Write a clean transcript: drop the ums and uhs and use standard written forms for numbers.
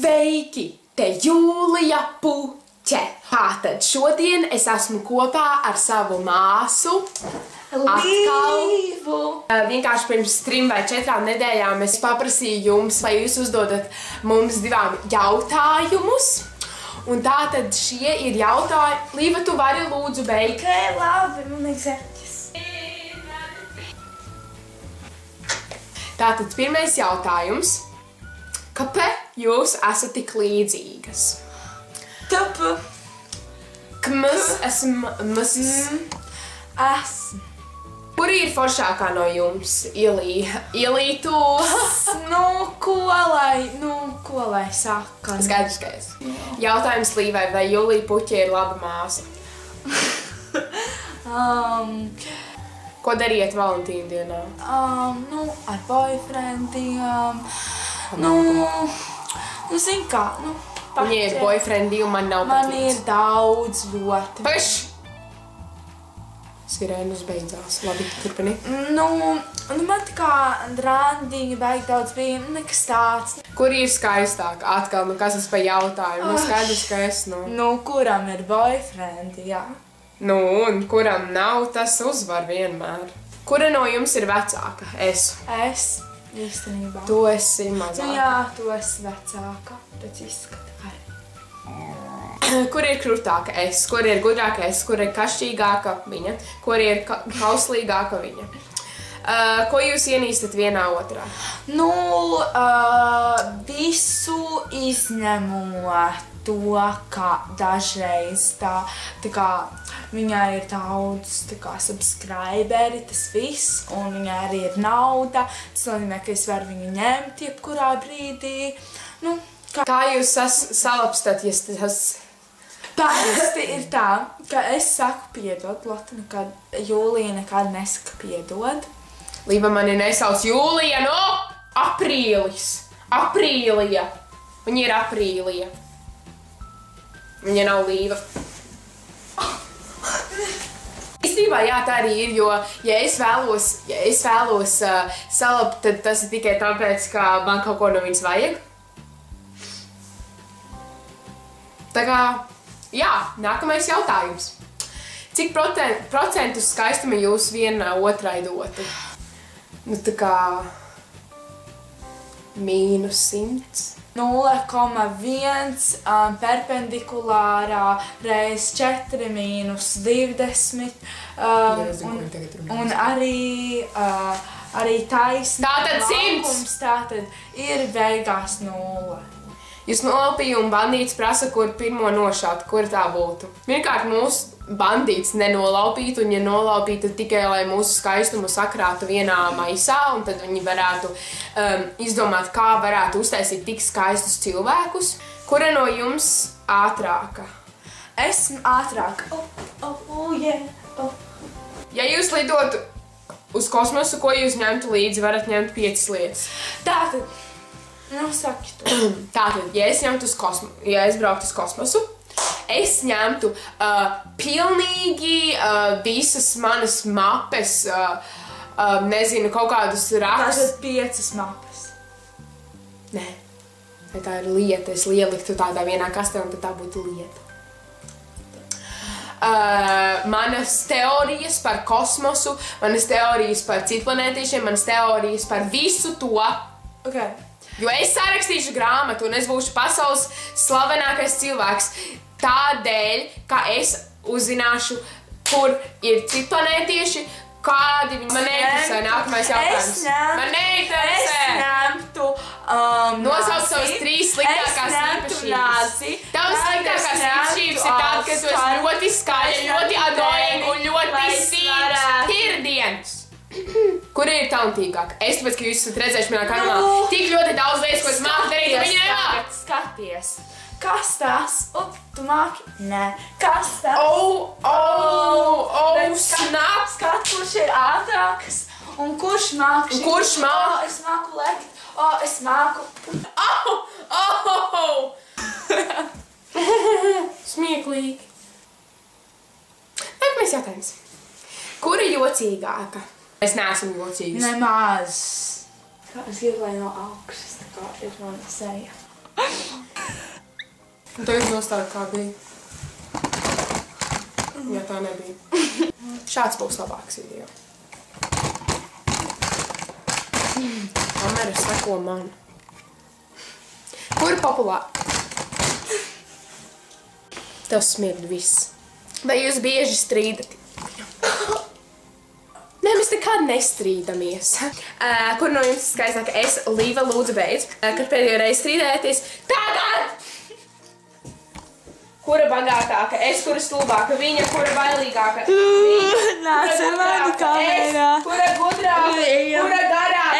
Sveiki! Te Jūlija Puķe. Tātad šodien es esmu kopā ar savu māsu. Līvu! Vienkārši pirms 3 vai 4 nedēļām es paprasīju jums, lai jūs uzdodat mums 2 jautājumus. Un tātad šie ir jautājumi. Līva, tu vari lūdzu beigt? Ok, labi, man egzerķis. Tātad pirmais jautājums. Kāpēc jūs esat tik līdzīgas? Tāpēc. Esmu. Kuri ir foršākā no jums? Ielītu? Ko lai saka? Skaidrs, ka es. Jautājums Līvai, vai Jūlija Puķe ir laba māsa? Ko dariet Valentīna dienā? Ar boyfriendiem. Zin kā, Viņai ir boyfriendi un man nav pat man ir daudz ļoti. Peš! Sirēnas beidzās. Labi, turpini. Man tā kā randiņi baigi daudz bija, nekas tāds. Kuri ir skaistāka? Atkal, kas tas pa jautājumu? Skaidrs, ka es, Kuram ir boyfriendi, jā. Un kuram nav, tas uzvar vienmēr. Kura no jums ir vecāka? Es. Es, īstenībā. Tu esi mazāka. Jā, tu esi vecāka, pēc izskata arī. Kur ir krutāka? Es. Kur ir gudrāka? Es. Kur ir kašķīgāka? Viņa. Kur ir kauslīgāka? Viņa. Ko jūs ienīstat vienā otrā? Visu izņemot to, ka dažreiz tā kā viņai ir daudz subscriberi, tas viss, un viņai arī ir nauda. Tas nozīmē, ka es varu viņu ņemt jebkurā brīdī. Kā jūs salapstat, ja tas... Parasti ir tā, ka es saku piedod, Lotte nekad, Jūlija nekad nesaka piedod. Līva mani nesauc Jūlija, aprīlis. Aprīlija. Viņa ir aprīlija. Viņa nav Līva. Īstenībā, jā, tā arī ir, jo, ja es vēlos salabt, tad tas ir tikai tāpēc, ka man kaut ko no viņas vajag. Tā kā, jā, nākamais jautājums. Cik procentu skaistuma jūs viena otrai dotu? Tā kā -100. 0,1 perpendikulārā reiz 4 -20. Un arī taisnība. Tātad 100! Tātad ir beigās 0. Jūs nolaupīju un bandīts prasa, kur pirmo nošaut, kur tā būtu. Vienkārt mūsu bandīts nenolaupītu, un ja nolaupītu tikai, lai mūsu skaistumu sakrātu vienā maisā, un tad viņi varētu izdomāt, kā varētu uztaisīt tik skaistus cilvēkus. Kura no jums ātrāka? Esmu ātrāka. Ja jūs lidotu uz kosmosu, ko jūs ņemtu līdzi, varat ņemt 5 lietas. Tātad. Saki to. Tātad, ja es brauktu uz kosmosu, es ņemtu pilnīgi visas manas mapes, nezinu, kaut kādus rakstus. Tātad 5 mapes. Nē, tā ir lieta. Es ieliktu tādā vienā kastē, un tad tā būtu lieta. Manas teorijas par kosmosu, manas teorijas par citplanētiešiem, manas teorijas par visu to. Okay. Jo es sarakstīšu grāmatu un es būšu pasaules slavenākais cilvēks tādēļ, ka es uzzināšu, kur ir citplanētieši, kādi viņi man neinteresē. Nākamais jautājums. Man neinteresē. Es ņemtu nosauc savas 3 sliktākās īpašības. Tavas sliktākās īpašības ir tāda, ka tu esi ļoti skaļa, ļoti annoying un ļoti sīks tirdiens. Kura ir talantīgāka? Es tāpēc, ka jūs esat redzējuši manā kanālā tik ļoti daudz lietas, ko es māku darīt, un viņi nemāk. Skaties. Kas tas? Tu māki? Nē. Kas tas? Snap! Skat, kurš ir ātrāks? Un kurš māk? Kurš māk? Es māku lekt. Es māku. Smieklīgi. Nākamais jautājums. Kura jocīgāka? Es neesmu jocīgs. Nemaz. Es gribu, lai no augšas tā kā ir mana seja. Un tagad nostāju kā bija. Ja tā nebija. Šāds būs labāks video. Kamera seko man. Kur populāri? Tev smird viss. Vai jūs bieži strīdat? Nē, mēs nekad nestrīdamies. Kur no jums skaistāk? Es, Līva, lūdzu beidz. Kad pēdējo reizi strīdēties? Tagad! Kura bagātāka? Es, kura stulbāka? Viņa, kura bailīgāka? Nāc ar mani kamerā. Es, kura gudrāka? Kura garāka?